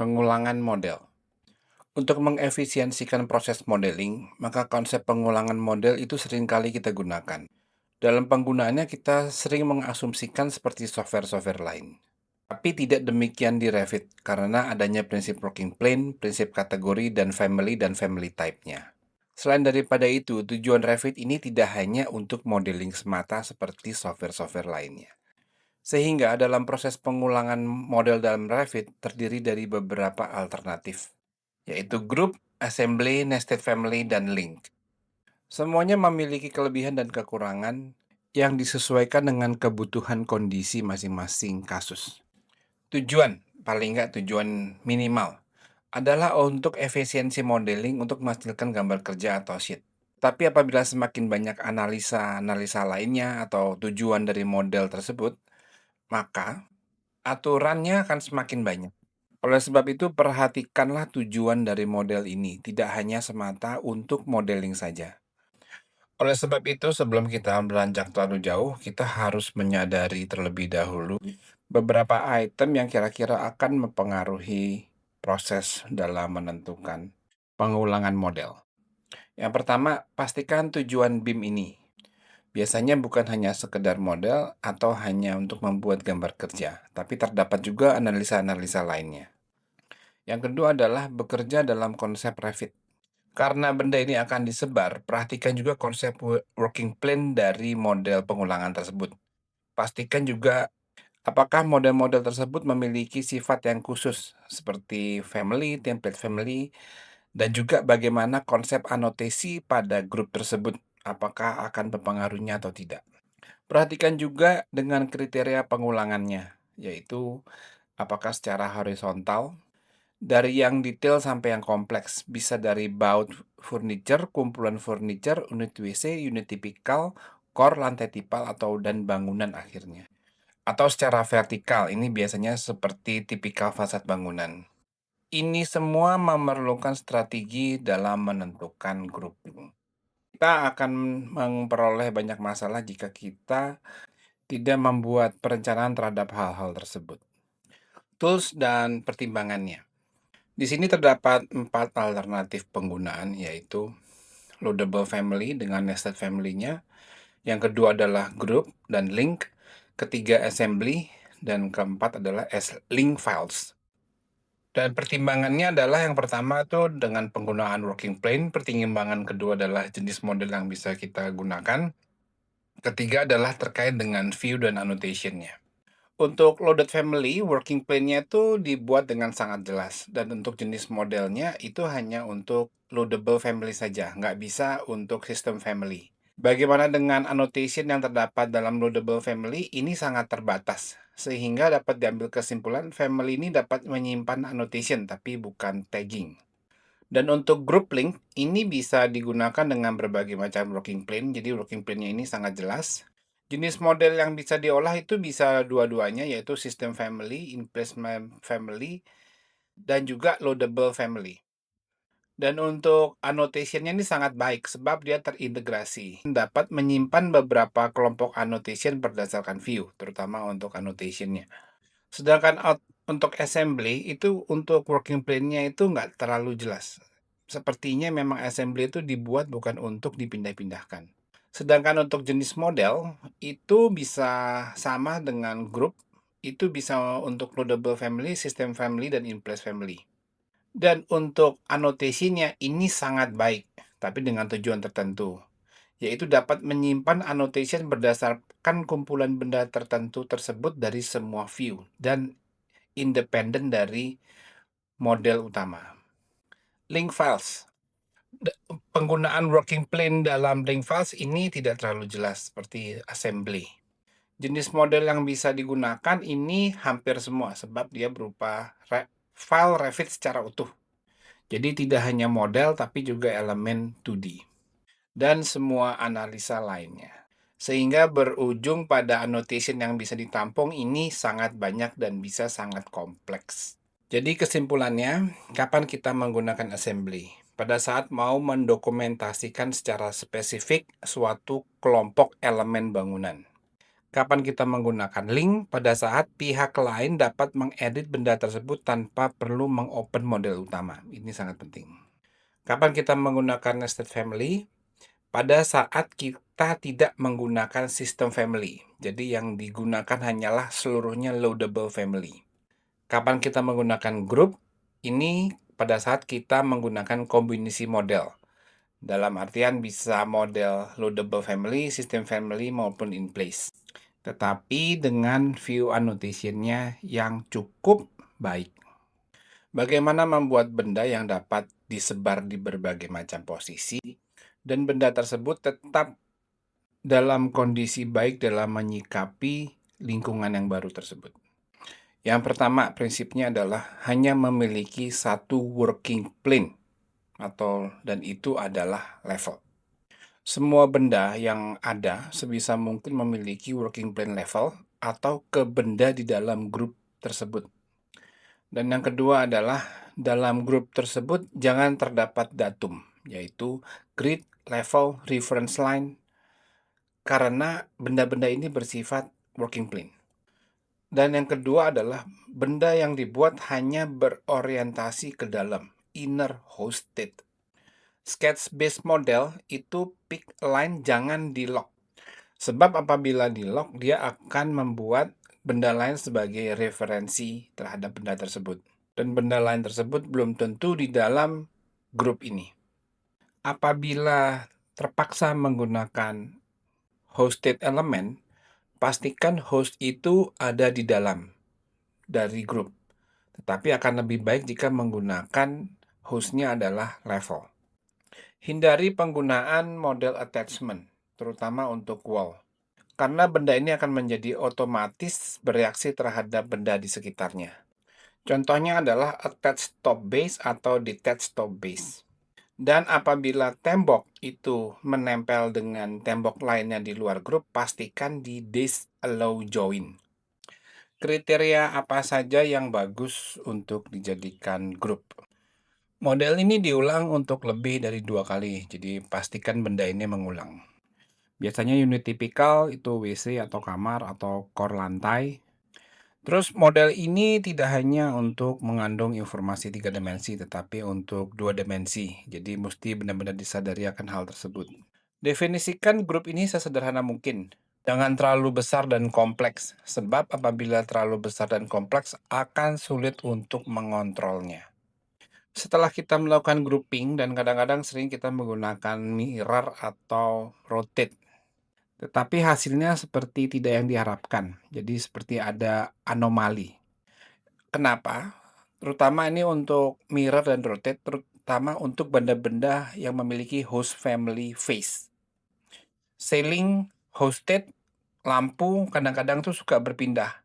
Pengulangan model. Untuk mengefisiensikan proses modeling, maka konsep pengulangan model itu seringkali kita gunakan. Dalam penggunaannya kita sering mengasumsikan seperti software-software lain. Tapi tidak demikian di Revit, karena adanya prinsip working plane, prinsip kategori, dan family type-nya. Selain daripada itu, tujuan Revit ini tidak hanya untuk modeling semata seperti software-software lainnya. Sehingga dalam proses pengulangan model dalam Revit terdiri dari beberapa alternatif, yaitu group, assembly, nested family, dan link. Semuanya memiliki kelebihan dan kekurangan yang disesuaikan dengan kebutuhan kondisi masing-masing kasus. Tujuan, paling nggak tujuan minimal, adalah untuk efisiensi modeling untuk menghasilkan gambar kerja atau sheet. Tapi apabila semakin banyak analisa lainnya atau tujuan dari model tersebut, maka aturannya akan semakin banyak. Oleh sebab itu, perhatikanlah tujuan dari model ini, tidak hanya semata untuk modeling saja. Oleh sebab itu, sebelum kita beranjak terlalu jauh, kita harus menyadari terlebih dahulu beberapa item yang kira-kira akan mempengaruhi proses dalam menentukan pengulangan model. Yang pertama, pastikan tujuan BIM ini. Biasanya bukan hanya sekedar model atau hanya untuk membuat gambar kerja, tapi terdapat juga analisa-analisa lainnya. Yang kedua adalah bekerja dalam konsep Revit. Karena benda ini akan disebar, perhatikan juga konsep working plan dari model pengulangan tersebut. Pastikan juga apakah model-model tersebut memiliki sifat yang khusus, seperti family, template family, dan juga bagaimana konsep anotasi pada grup tersebut, apakah akan berpengaruhnya atau tidak. Perhatikan juga dengan kriteria pengulangannya, yaitu apakah secara horizontal, dari yang detail sampai yang kompleks, bisa dari baut furniture, kumpulan furniture, unit WC, unit tipikal, core, lantai tipal, atau dan bangunan akhirnya. Atau secara vertikal, ini biasanya seperti tipikal fasad bangunan. Ini semua memerlukan strategi dalam menentukan grouping. Kita akan memperoleh banyak masalah jika kita tidak membuat perencanaan terhadap hal-hal tersebut. Tools dan pertimbangannya. Di sini terdapat 4 alternatif penggunaan, yaitu loadable family dengan nested family-nya, yang kedua adalah group dan link, ketiga assembly, dan keempat adalah link files. Dan pertimbangannya adalah yang pertama tuh dengan penggunaan working plane, pertimbangan kedua adalah jenis model yang bisa kita gunakan, ketiga adalah terkait dengan view dan annotation-nya. Untuk loaded family, working plan-nya itu dibuat dengan sangat jelas. Dan untuk jenis modelnya itu hanya untuk loadable family saja, nggak bisa untuk system family. Bagaimana dengan annotation yang terdapat dalam loadable family? Ini sangat terbatas, sehingga dapat diambil kesimpulan family ini dapat menyimpan annotation, tapi bukan tagging. Dan untuk group link, ini bisa digunakan dengan berbagai macam working plan, jadi working plan-nya ini sangat jelas. Jenis model yang bisa diolah itu bisa dua-duanya, yaitu system family, in-place family, dan juga loadable family. Dan untuk annotation-nya ini sangat baik sebab dia terintegrasi. Dapat menyimpan beberapa kelompok annotation berdasarkan view, terutama untuk annotation-nya. Sedangkan untuk assembly itu untuk working plan-nya itu nggak terlalu jelas. Sepertinya memang assembly itu dibuat bukan untuk dipindah-pindahkan. Sedangkan untuk jenis model, itu bisa sama dengan group, itu bisa untuk loadable family, system family, dan in-place family. Dan untuk annotation-nya ini sangat baik, tapi dengan tujuan tertentu, yaitu dapat menyimpan annotation berdasarkan kumpulan benda tertentu tersebut dari semua view, dan independen dari model utama. Link files. Penggunaan working plane dalam link files ini tidak terlalu jelas seperti assembly. Jenis model yang bisa digunakan ini hampir semua sebab dia berupa file Revit secara utuh. Jadi tidak hanya model tapi juga elemen 2D dan semua analisa lainnya. Sehingga berujung pada annotation yang bisa ditampung ini sangat banyak dan bisa sangat kompleks. Jadi kesimpulannya, kapan kita menggunakan assembly? Pada saat mau mendokumentasikan secara spesifik suatu kelompok elemen bangunan. Kapan kita menggunakan link? Pada saat pihak lain dapat mengedit benda tersebut tanpa perlu mengopen model utama. Ini sangat penting. Kapan kita menggunakan nested family? Pada saat kita tidak menggunakan sistem family. Jadi yang digunakan hanyalah seluruhnya loadable family. Kapan kita menggunakan group? Ini pada saat kita menggunakan kombinasi model. Dalam artian bisa model loadable family, system family maupun in place. Tetapi dengan view annotation-nya yang cukup baik. Bagaimana membuat benda yang dapat disebar di berbagai macam posisi dan benda tersebut tetap dalam kondisi baik dalam menyikapi lingkungan yang baru tersebut. Yang pertama, prinsipnya adalah hanya memiliki satu working plane dan itu adalah level. Semua benda yang ada sebisa mungkin memiliki working plane level atau ke benda di dalam grup tersebut. Dan yang kedua adalah dalam grup tersebut jangan terdapat datum, yaitu grid, level, reference line, karena benda-benda ini bersifat working plane. Dan yang kedua adalah benda yang dibuat hanya berorientasi ke dalam, inner hosted. Sketch-based model itu pick line jangan di-lock. Sebab apabila di-lock, dia akan membuat benda lain sebagai referensi terhadap benda tersebut. Dan benda lain tersebut belum tentu di dalam grup ini. Apabila terpaksa menggunakan hosted element, pastikan host itu ada di dalam dari grup. Tetapi akan lebih baik jika menggunakan hostnya adalah level. Hindari penggunaan model attachment, terutama untuk wall. Karena benda ini akan menjadi otomatis bereaksi terhadap benda di sekitarnya. Contohnya adalah attached top base atau detached top base. Dan apabila tembok itu menempel dengan tembok lainnya di luar grup, pastikan di disallow join. Kriteria apa saja yang bagus untuk dijadikan grup? Model ini diulang untuk lebih dari 2 kali, jadi pastikan benda ini mengulang. Biasanya unit tipikal itu WC atau kamar atau kor lantai. Terus model ini tidak hanya untuk mengandung informasi 3 dimensi, tetapi untuk 2 dimensi. Jadi mesti benar-benar disadari akan hal tersebut. Definisikan grup ini sesederhana mungkin. Jangan terlalu besar dan kompleks, sebab apabila terlalu besar dan kompleks akan sulit untuk mengontrolnya. Setelah kita melakukan grouping dan kadang-kadang sering kita menggunakan mirror atau rotate. Tetapi hasilnya seperti tidak yang diharapkan. Jadi seperti ada anomali. Kenapa? Terutama ini untuk mirror dan rotate, terutama untuk benda-benda yang memiliki host family face. Ceiling, hosted, lampu kadang-kadang tuh suka berpindah.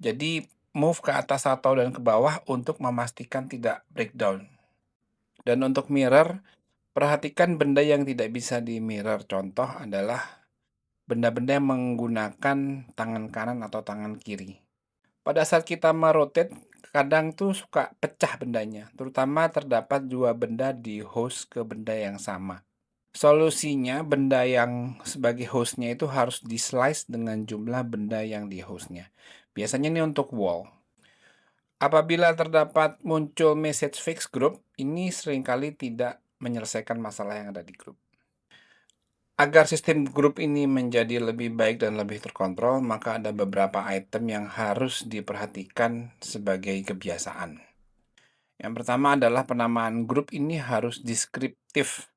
Jadi move ke atas atau dan ke bawah untuk memastikan tidak breakdown. Dan untuk mirror, perhatikan benda yang tidak bisa di mirror. Contoh adalah benda-benda yang menggunakan tangan kanan atau tangan kiri. Pada saat kita merotate, kadang tuh suka pecah bendanya, terutama terdapat 2 benda di host ke benda yang sama. Solusinya, benda yang sebagai hostnya itu harus di-slice dengan jumlah benda yang di hostnya. Biasanya ini untuk wall. Apabila terdapat muncul message fix group, ini seringkali tidak menyelesaikan masalah yang ada di grup. Agar sistem grup ini menjadi lebih baik dan lebih terkontrol, maka ada beberapa item yang harus diperhatikan sebagai kebiasaan. Yang pertama adalah penamaan grup ini harus deskriptif.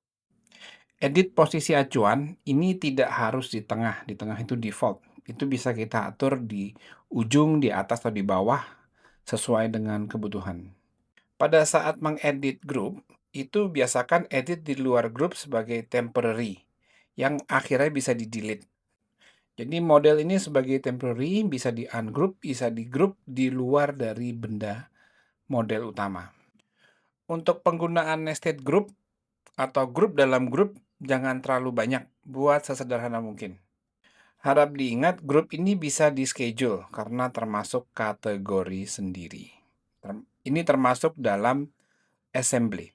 Edit posisi acuan ini tidak harus di tengah itu default. Itu bisa kita atur di ujung, di atas, atau di bawah sesuai dengan kebutuhan. Pada saat mengedit grup, itu biasakan edit di luar grup sebagai temporary, yang akhirnya bisa di-delete. Jadi model ini sebagai temporary bisa di-ungroup, bisa di-group di luar dari benda model utama. Untuk penggunaan nested group atau grup dalam grup, jangan terlalu banyak, buat sesederhana mungkin. Harap diingat, grup ini bisa di-schedule karena termasuk kategori sendiri. Ini termasuk dalam assembly.